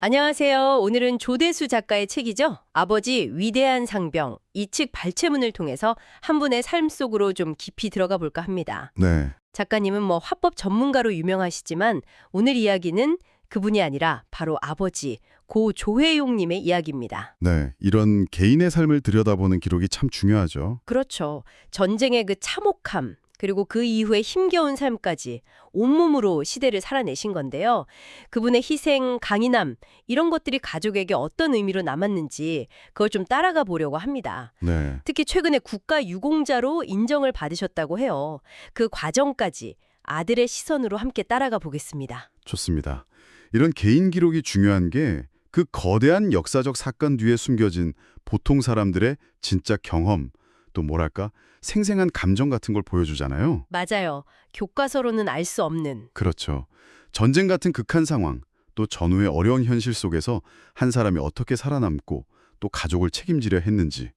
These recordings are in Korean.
안녕하세요. 오늘은 조대수 작가의 책이죠. 아버지 위대한 상병, 이 책 발췌문을 통해서 한 분의 삶 속으로 좀 깊이 들어가 볼까 합니다. 네, 작가님은 화법 전문가로 유명하시지만 오늘 이야기는 그분이 아니라 바로 아버지 고 조혜용님의 이야기입니다. 네. 이런 개인의 삶을 들여다보는 기록이 참 중요하죠. 그렇죠. 전쟁의 그 참혹함, 그리고 그 이후의 힘겨운 삶까지 온몸으로 시대를 살아내신 건데요. 그분의 희생, 강인함, 이런 것들이 가족에게 어떤 의미로 남았는지 그걸 좀 따라가 보려고 합니다. 네, 특히 최근에 국가유공자로 인정을 받으셨다고 해요. 그 과정까지 아들의 시선으로 함께 따라가 보겠습니다. 좋습니다. 이런 개인 기록이 중요한 게 그 거대한 역사적 사건 뒤에 숨겨진 보통 사람들의 진짜 경험, 또 뭐랄까, 생생한 감정 같은 걸 보여주잖아요. 맞아요. 교과서로는 알 수 없는. 그렇죠. 전쟁 같은 극한 상황, 또 전후의 어려운 현실 속에서 한 사람이 어떻게 살아남고 또 가족을 책임지려 했는지,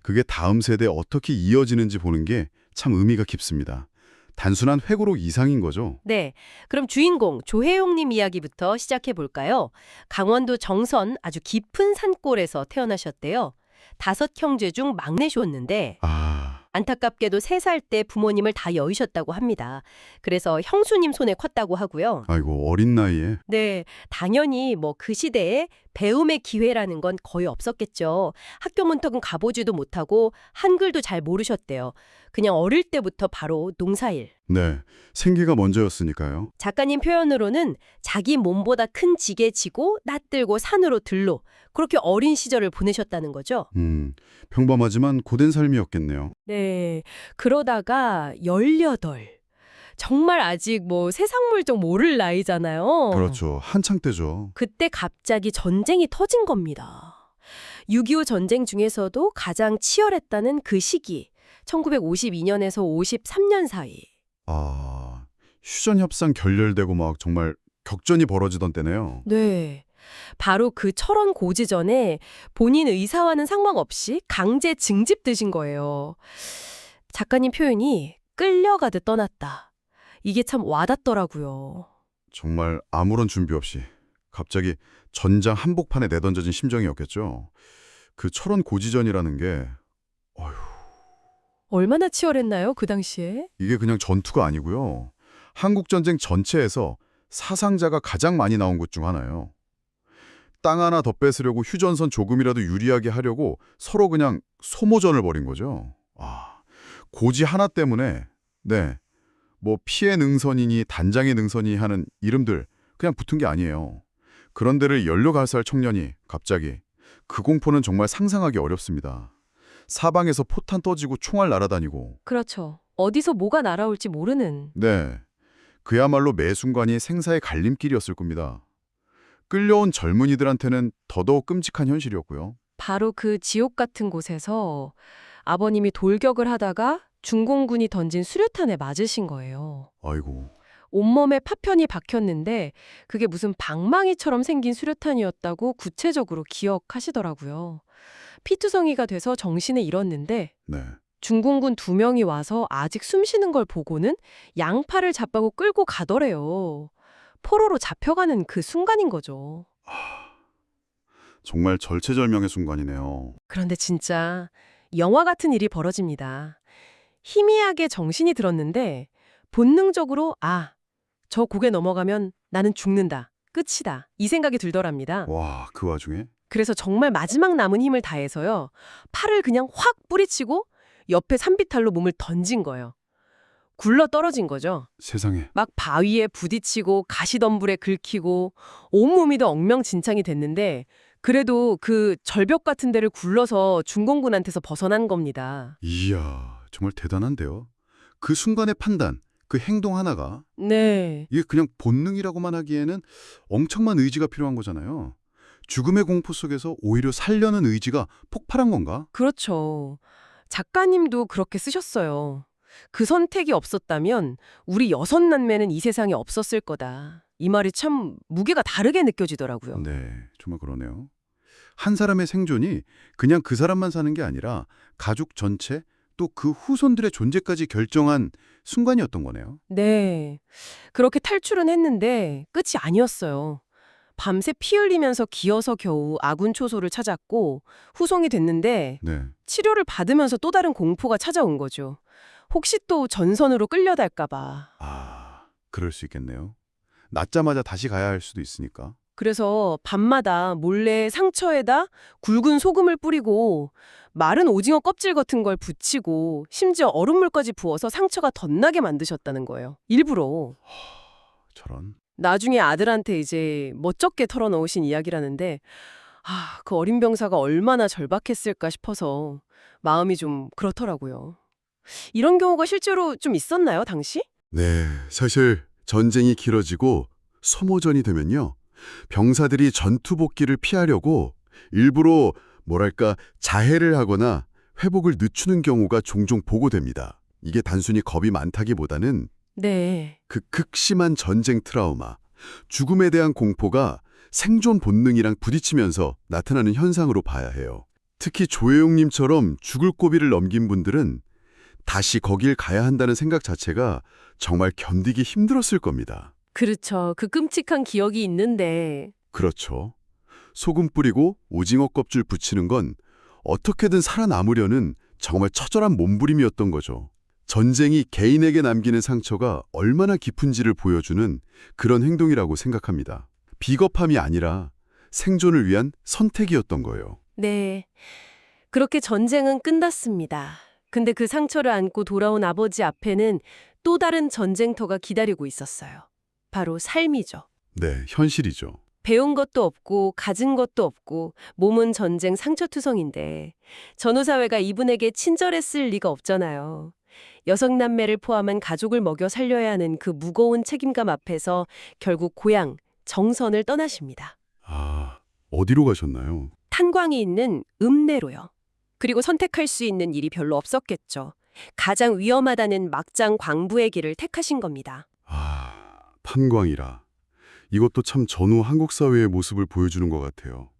그게 다음 세대에 어떻게 이어지는지 보는 게 참 의미가 깊습니다. 단순한 회고록 이상인 거죠. 네, 그럼 주인공 조혜용님 이야기부터 시작해 볼까요? 강원도 정선 아주 깊은 산골에서 태어나셨대요. 5형제 중 막내셨는데 아, 안타깝게도 3살 때 부모님을 다 여의셨다고 합니다. 그래서 형수님 손에 컸다고 하고요. 아이고, 어린 나이에. 네, 당연히 그 시대에 배움의 기회라는 건 거의 없었겠죠. 학교 문턱은 가보지도 못하고 한글도 잘 모르셨대요. 그냥 어릴 때부터 바로 농사일. 네, 생계가 먼저였으니까요. 작가님 표현으로는 자기 몸보다 큰 지게 지고 낯들고 산으로 들로 그렇게 어린 시절을 보내셨다는 거죠. 평범하지만 고된 삶이었겠네요. 네. 그러다가 18. 정말 아직 세상 물정 모를 나이잖아요. 그렇죠. 한창 때죠. 그때 갑자기 전쟁이 터진 겁니다. 6.25 전쟁 중에서도 가장 치열했다는 그 시기. 1952년에서 53년 사이. 아, 휴전 협상 결렬되고 막 정말 격전이 벌어지던 때네요. 네. 바로 그 철원 고지전에 본인 의사와는 상관없이 강제 징집되신 거예요. 작가님 표현이 끌려가듯 떠났다. 이게 참 와닿더라고요. 정말 아무런 준비 없이 갑자기 전장 한복판에 내던져진 심정이었겠죠. 그 철원 고지전이라는 게 어휴, 얼마나 치열했나요, 그 당시에? 이게 그냥 전투가 아니고요. 한국 전쟁 전체에서 사상자가 가장 많이 나온 곳 중 하나예요. 땅 하나 더 뺏으려고 휴전선 조금이라도 유리하게 하려고 서로 그냥 소모전을 벌인 거죠. 아, 고지 하나 때문에 네, 피해 능선이니 단장의 능선이 하는 이름들 그냥 붙은 게 아니에요. 그런 데를 연료가스할 청년이 갑자기 그 공포는 정말 상상하기 어렵습니다. 사방에서 포탄 떠지고 총알 날아다니고 그렇죠. 어디서 뭐가 날아올지 모르는. 네, 그야말로 매 순간이 생사의 갈림길이었을 겁니다. 끌려온 젊은이들한테는 더더욱 끔찍한 현실이었고요. 바로 그 지옥 같은 곳에서 아버님이 돌격을 하다가 중공군이 던진 수류탄에 맞으신 거예요. 아이고, 온몸에 파편이 박혔는데 그게 무슨 방망이처럼 생긴 수류탄이었다고 구체적으로 기억하시더라고요. 피투성이가 돼서 정신을 잃었는데 네. 중공군 2명이 와서 아직 숨 쉬는 걸 보고는 양팔을 잡고 끌고 가더래요. 포로로 잡혀가는 그 순간인 거죠. 정말 절체절명의 순간이네요. 그런데 진짜 영화 같은 일이 벌어집니다. 희미하게 정신이 들었는데 본능적으로 저 고개 넘어가면 나는 죽는다. 끝이다. 이 생각이 들더랍니다. 와, 그 와중에? 그래서 정말 마지막 남은 힘을 다해서요. 팔을 그냥 확 뿌리치고 옆에 산비탈로 몸을 던진 거예요. 굴러 떨어진 거죠. 세상에. 막 바위에 부딪히고 가시덤불에 긁히고 온몸이 더 엉망진창이 됐는데 그래도 그 절벽 같은 데를 굴러서 중공군한테서 벗어난 겁니다. 이야, 정말 대단한데요. 그 순간의 판단, 그 행동 하나가 네. 이게 그냥 본능이라고만 하기에는 엄청난 의지가 필요한 거잖아요. 죽음의 공포 속에서 오히려 살려는 의지가 폭발한 건가? 그렇죠. 작가님도 그렇게 쓰셨어요. 그 선택이 없었다면 우리 6남매는 이 세상에 없었을 거다. 이 말이 참 무게가 다르게 느껴지더라고요. 네, 정말 그러네요. 한 사람의 생존이 그냥 그 사람만 사는 게 아니라 가족 전체 또 그 후손들의 존재까지 결정한 순간이었던 거네요. 네. 그렇게 탈출은 했는데 끝이 아니었어요. 밤새 피 흘리면서 기어서 겨우 아군 초소를 찾았고 후송이 됐는데 네. 치료를 받으면서 또 다른 공포가 찾아온 거죠. 혹시 또 전선으로 끌려달까 봐. 아, 그럴 수 있겠네요. 낳자마자 다시 가야 할 수도 있으니까. 그래서 밤마다 몰래 상처에다 굵은 소금을 뿌리고 마른 오징어 껍질 같은 걸 붙이고 심지어 얼음물까지 부어서 상처가 덧나게 만드셨다는 거예요. 일부러. 저런. 나중에 아들한테 이제 멋쩍게 털어놓으신 이야기라는데 그 어린 병사가 얼마나 절박했을까 싶어서 마음이 좀 그렇더라고요. 이런 경우가 실제로 좀 있었나요, 당시? 네, 사실 전쟁이 길어지고 소모전이 되면요. 병사들이 전투 복귀를 피하려고 일부러 뭐랄까 자해를 하거나 회복을 늦추는 경우가 종종 보고됩니다. 이게 단순히 겁이 많다기보다는 네. 그 극심한 전쟁 트라우마, 죽음에 대한 공포가 생존 본능이랑 부딪히면서 나타나는 현상으로 봐야 해요. 특히 조혜용님처럼 죽을 고비를 넘긴 분들은 다시 거길 가야 한다는 생각 자체가 정말 견디기 힘들었을 겁니다. 그렇죠. 그 끔찍한 기억이 있는데 그렇죠. 소금 뿌리고 오징어 껍질 붙이는 건 어떻게든 살아남으려는 정말 처절한 몸부림이었던 거죠. 전쟁이 개인에게 남기는 상처가 얼마나 깊은지를 보여주는 그런 행동이라고 생각합니다. 비겁함이 아니라 생존을 위한 선택이었던 거예요. 네. 그렇게 전쟁은 끝났습니다. 근데 그 상처를 안고 돌아온 아버지 앞에는 또 다른 전쟁터가 기다리고 있었어요. 바로 삶이죠. 네, 현실이죠. 배운 것도 없고 가진 것도 없고 몸은 전쟁 상처투성인데 전후사회가 이분에게 친절했을 리가 없잖아요. 여섯 남매를 포함한 가족을 먹여 살려야 하는 그 무거운 책임감 앞에서 결국 고향, 정선을 떠나십니다. 아, 어디로 가셨나요? 탄광이 있는 읍내로요. 그리고 선택할 수 있는 일이 별로 없었겠죠. 가장 위험하다는 막장 광부의 길을 택하신 겁니다. 아, 탄광이라. 이것도 참 전후 한국 사회의 모습을 보여주는 것 같아요.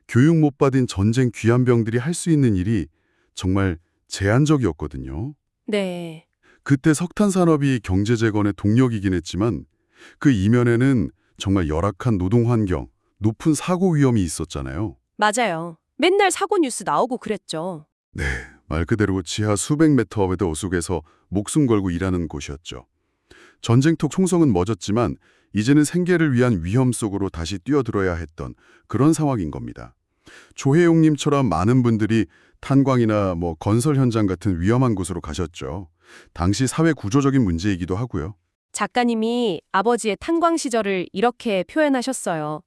교육 못 받은 전쟁 귀환병들이 할 수 있는 일이 정말 제한적이었거든요. 네. 그때 석탄 산업이 경제 재건의 동력이긴 했지만 그 이면에는 정말 열악한 노동 환경, 높은 사고 위험이 있었잖아요. 맞아요. 맨날 사고 뉴스 나오고 그랬죠. 네, 말 그대로 지하 수백 미터 오숙에서 목숨 걸고 일하는 곳이었죠. 전쟁터 총성은 멎었지만 이제는 생계를 위한 위험 속으로 다시 뛰어들어야 했던 그런 상황인 겁니다. 조혜용님처럼 많은 분들이 탄광이나 건설 현장 같은 위험한 곳으로 가셨죠. 당시 사회 구조적인 문제이기도 하고요. 작가님이 아버지의 탄광 시절을 이렇게 표현하셨어요.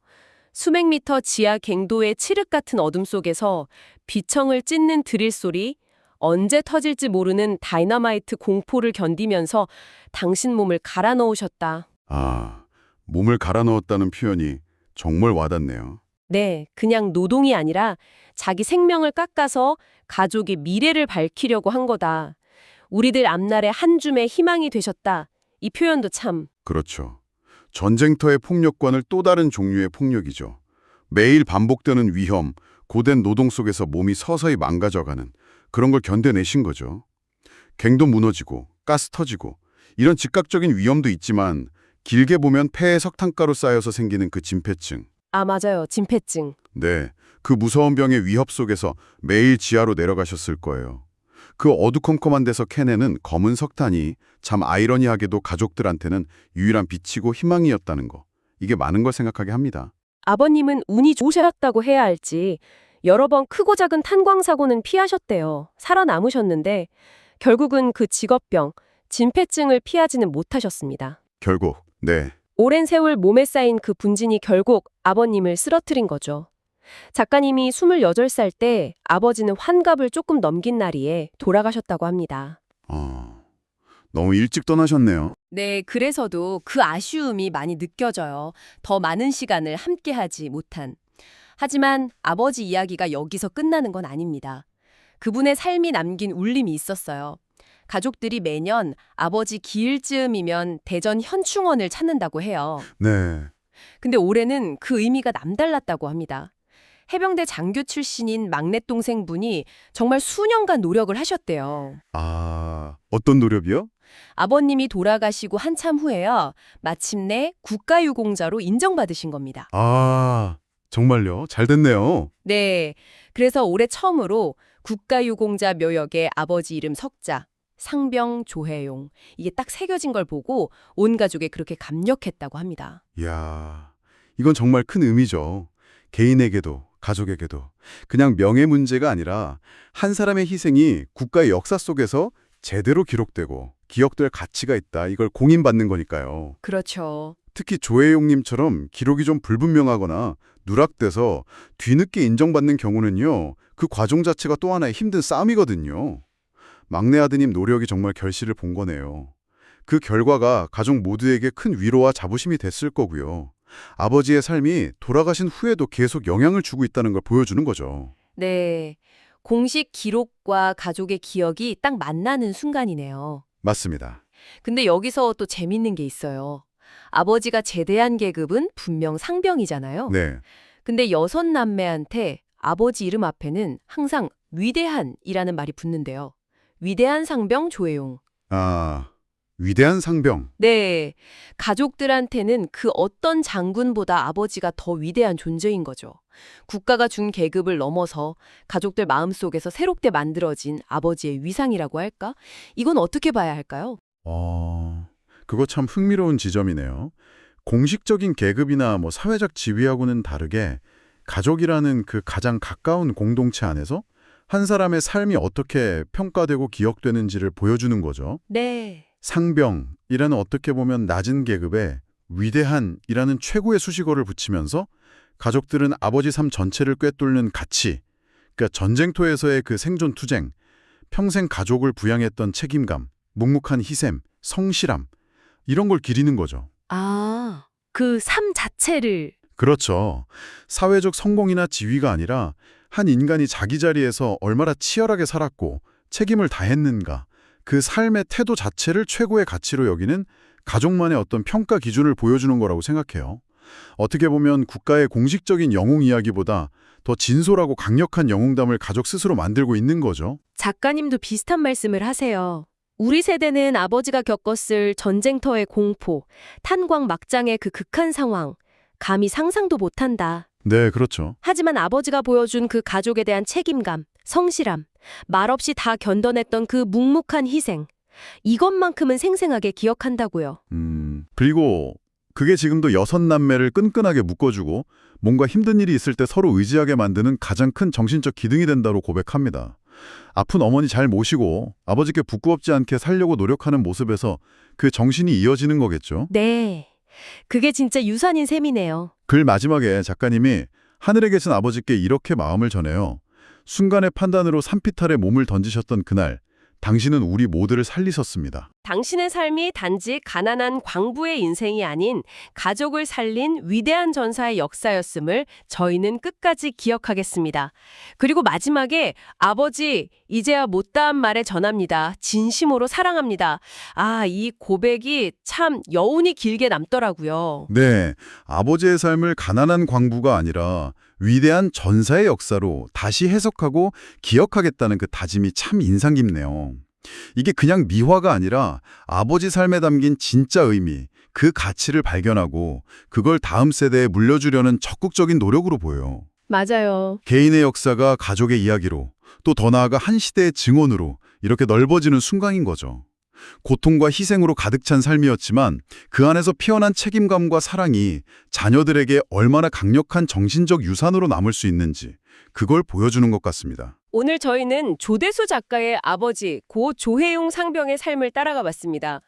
수백 미터 지하 갱도의 칠흑 같은 어둠 속에서 비청을 찢는 드릴 소리, 언제 터질지 모르는 다이너마이트 공포를 견디면서 당신 몸을 갈아 넣으셨다. 아, 몸을 갈아 넣었다는 표현이 정말 와닿네요. 네, 그냥 노동이 아니라 자기 생명을 깎아서 가족의 미래를 밝히려고 한 거다. 우리들 앞날의 한 줌의 희망이 되셨다. 이 표현도 참. 그렇죠. 전쟁터의 폭력과는 또 다른 종류의 폭력이죠. 매일 반복되는 위험, 고된 노동 속에서 몸이 서서히 망가져가는 그런 걸 견뎌내신 거죠. 갱도 무너지고 가스 터지고 이런 즉각적인 위험도 있지만 길게 보면 폐에 석탄가루 쌓여서 생기는 그 진폐증. 아, 맞아요. 진폐증. 네, 그 무서운 병의 위협 속에서 매일 지하로 내려가셨을 거예요. 그 어두컴컴한 데서 캐내는 검은 석탄이 참 아이러니하게도 가족들한테는 유일한 빛이고 희망이었다는 거. 이게 많은 걸 생각하게 합니다. 아버님은 운이 좋으셨다고 해야 할지 여러 번 크고 작은 탄광 사고는 피하셨대요. 살아남으셨는데 결국은 그 직업병, 진폐증을 피하지는 못하셨습니다. 결국, 네. 오랜 세월 몸에 쌓인 그 분진이 결국 아버님을 쓰러뜨린 거죠. 작가님이 28살 때 아버지는 환갑을 조금 넘긴 나이에 돌아가셨다고 합니다. 너무 일찍 떠나셨네요. 네, 그래서도 그 아쉬움이 많이 느껴져요. 더 많은 시간을 함께하지 못한. 하지만 아버지 이야기가 여기서 끝나는 건 아닙니다. 그분의 삶이 남긴 울림이 있었어요. 가족들이 매년 아버지 기일즈음이면 대전 현충원을 찾는다고 해요. 네. 근데 올해는 그 의미가 남달랐다고 합니다. 해병대 장교 출신인 막내 동생분이 정말 수년간 노력을 하셨대요. 아, 어떤 노력이요? 아버님이 돌아가시고 한참 후에야 마침내 국가유공자로 인정받으신 겁니다. 아, 정말요? 잘 됐네요. 네, 그래서 올해 처음으로 국가유공자 묘역에 아버지 이름 석자, 상병 조혜용, 이게 딱 새겨진 걸 보고 온 가족이 그렇게 감격했다고 합니다. 이야, 이건 정말 큰 의미죠. 개인에게도, 가족에게도. 그냥 명예 문제가 아니라 한 사람의 희생이 국가의 역사 속에서 제대로 기록되고 기억될 가치가 있다. 이걸 공인받는 거니까요. 그렇죠. 특히 조혜용님처럼 기록이 좀 불분명하거나 누락돼서 뒤늦게 인정받는 경우는요. 그 과정 자체가 또 하나의 힘든 싸움이거든요. 막내 아드님 노력이 정말 결실을 본 거네요. 그 결과가 가족 모두에게 큰 위로와 자부심이 됐을 거고요. 아버지의 삶이 돌아가신 후에도 계속 영향을 주고 있다는 걸 보여주는 거죠. 네, 공식 기록과 가족의 기억이 딱 만나는 순간이네요. 맞습니다. 근데 여기서 또 재밌는 게 있어요. 아버지가 제대한 계급은 분명 상병이잖아요. 네. 근데 6남매한테 아버지 이름 앞에는 항상 위대한이라는 말이 붙는데요. 위대한 상병 조혜용. 아, 위대한 상병. 네, 가족들한테는 그 어떤 장군보다 아버지가 더 위대한 존재인 거죠. 국가가 준 계급을 넘어서 가족들 마음속에서 새롭게 만들어진 아버지의 위상이라고 할까? 이건 어떻게 봐야 할까요? 그거 참 흥미로운 지점이네요. 공식적인 계급이나 사회적 지위하고는 다르게 가족이라는 그 가장 가까운 공동체 안에서 한 사람의 삶이 어떻게 평가되고 기억되는지를 보여주는 거죠. 네. 상병이라는 어떻게 보면 낮은 계급에 위대한이라는 최고의 수식어를 붙이면서 가족들은 아버지 삶 전체를 꿰뚫는 가치, 그러니까 전쟁터에서의 그 생존 투쟁, 평생 가족을 부양했던 책임감, 묵묵한 희생, 성실함, 이런 걸 기리는 거죠. 아, 그 삶 자체를. 그렇죠. 사회적 성공이나 지위가 아니라 한 인간이 자기 자리에서 얼마나 치열하게 살았고 책임을 다했는가, 그 삶의 태도 자체를 최고의 가치로 여기는 가족만의 어떤 평가 기준을 보여주는 거라고 생각해요. 어떻게 보면 국가의 공식적인 영웅 이야기보다 더 진솔하고 강력한 영웅담을 가족 스스로 만들고 있는 거죠. 작가님도 비슷한 말씀을 하세요. 우리 세대는 아버지가 겪었을 전쟁터의 공포, 탄광 막장의 그 극한 상황, 감히 상상도 못한다. 네, 그렇죠. 하지만 아버지가 보여준 그 가족에 대한 책임감, 성실함, 말없이 다 견뎌냈던 그 묵묵한 희생, 이것만큼은 생생하게 기억한다고요. 그리고 그게 지금도 6남매를 끈끈하게 묶어주고 뭔가 힘든 일이 있을 때 서로 의지하게 만드는 가장 큰 정신적 기둥이 된다고 고백합니다. 아픈 어머니 잘 모시고 아버지께 부끄럽지 않게 살려고 노력하는 모습에서 그 정신이 이어지는 거겠죠. 네, 그게 진짜 유산인 셈이네요. 글 마지막에 작가님이 하늘에 계신 아버지께 이렇게 마음을 전해요. 순간의 판단으로 산비탈에 몸을 던지셨던 그날, 당신은 우리 모두를 살리셨습니다. 당신의 삶이 단지 가난한 광부의 인생이 아닌 가족을 살린 위대한 전사의 역사였음을 저희는 끝까지 기억하겠습니다. 그리고 마지막에 아버지, 이제야 못다한 말에 전합니다. 진심으로 사랑합니다. 아, 이 고백이 참 여운이 길게 남더라고요. 네, 아버지의 삶을 가난한 광부가 아니라 위대한 전사의 역사로 다시 해석하고 기억하겠다는 그 다짐이 참 인상 깊네요. 이게 그냥 미화가 아니라 아버지 삶에 담긴 진짜 의미, 그 가치를 발견하고 그걸 다음 세대에 물려주려는 적극적인 노력으로 보여요. 맞아요. 개인의 역사가 가족의 이야기로, 또 더 나아가 한 시대의 증언으로 이렇게 넓어지는 순간인 거죠. 고통과 희생으로 가득 찬 삶이었지만 그 안에서 피어난 책임감과 사랑이 자녀들에게 얼마나 강력한 정신적 유산으로 남을 수 있는지 그걸 보여주는 것 같습니다. 오늘 저희는 조대수 작가의 아버지 고 조혜용 상병의 삶을 따라가 봤습니다.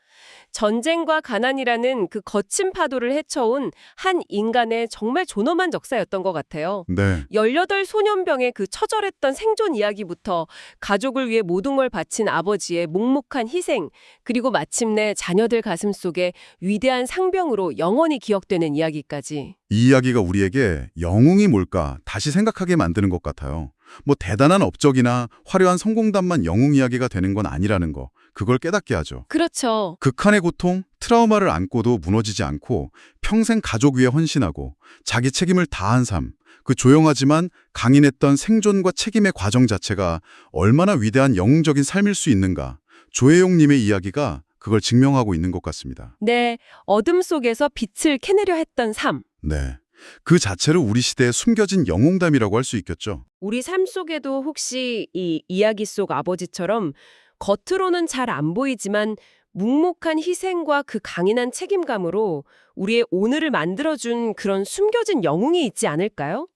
전쟁과 가난이라는 그 거친 파도를 헤쳐온 한 인간의 정말 존엄한 적사였던 것 같아요. 네, 18 소년병의 그 처절했던 생존 이야기부터 가족을 위해 모든 걸 바친 아버지의 묵묵한 희생, 그리고 마침내 자녀들 가슴속에 위대한 상병으로 영원히 기억되는 이야기까지. 이 이야기가 우리에게 영웅이 뭘까 다시 생각하게 만드는 것 같아요. 대단한 업적이나 화려한 성공담만 영웅 이야기가 되는 건 아니라는 거, 그걸 깨닫게 하죠. 그렇죠. 극한의 고통, 트라우마를 안고도 무너지지 않고 평생 가족 위해 헌신하고 자기 책임을 다한 삶, 그 조용하지만 강인했던 생존과 책임의 과정 자체가 얼마나 위대한 영웅적인 삶일 수 있는가. 조혜용님의 이야기가 그걸 증명하고 있는 것 같습니다. 네, 어둠 속에서 빛을 캐내려 했던 삶. 네. 그 자체를 우리 시대에 숨겨진 영웅담이라고 할 수 있겠죠. 우리 삶 속에도 혹시 이 이야기 속 아버지처럼 겉으로는 잘 안 보이지만 묵묵한 희생과 그 강인한 책임감으로 우리의 오늘을 만들어준 그런 숨겨진 영웅이 있지 않을까요?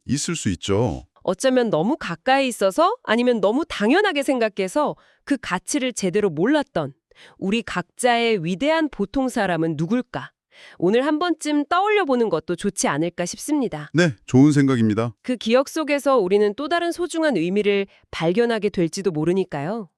있을 수 있죠. 어쩌면 너무 가까이 있어서 아니면 너무 당연하게 생각해서 그 가치를 제대로 몰랐던 우리 각자의 위대한 보통 사람은 누굴까? 오늘 한 번쯤 떠올려 보는 것도 좋지 않을까 싶습니다. 네, 좋은 생각입니다. 그 기억 속에서 우리는 또 다른 소중한 의미를 발견하게 될지도 모르니까요.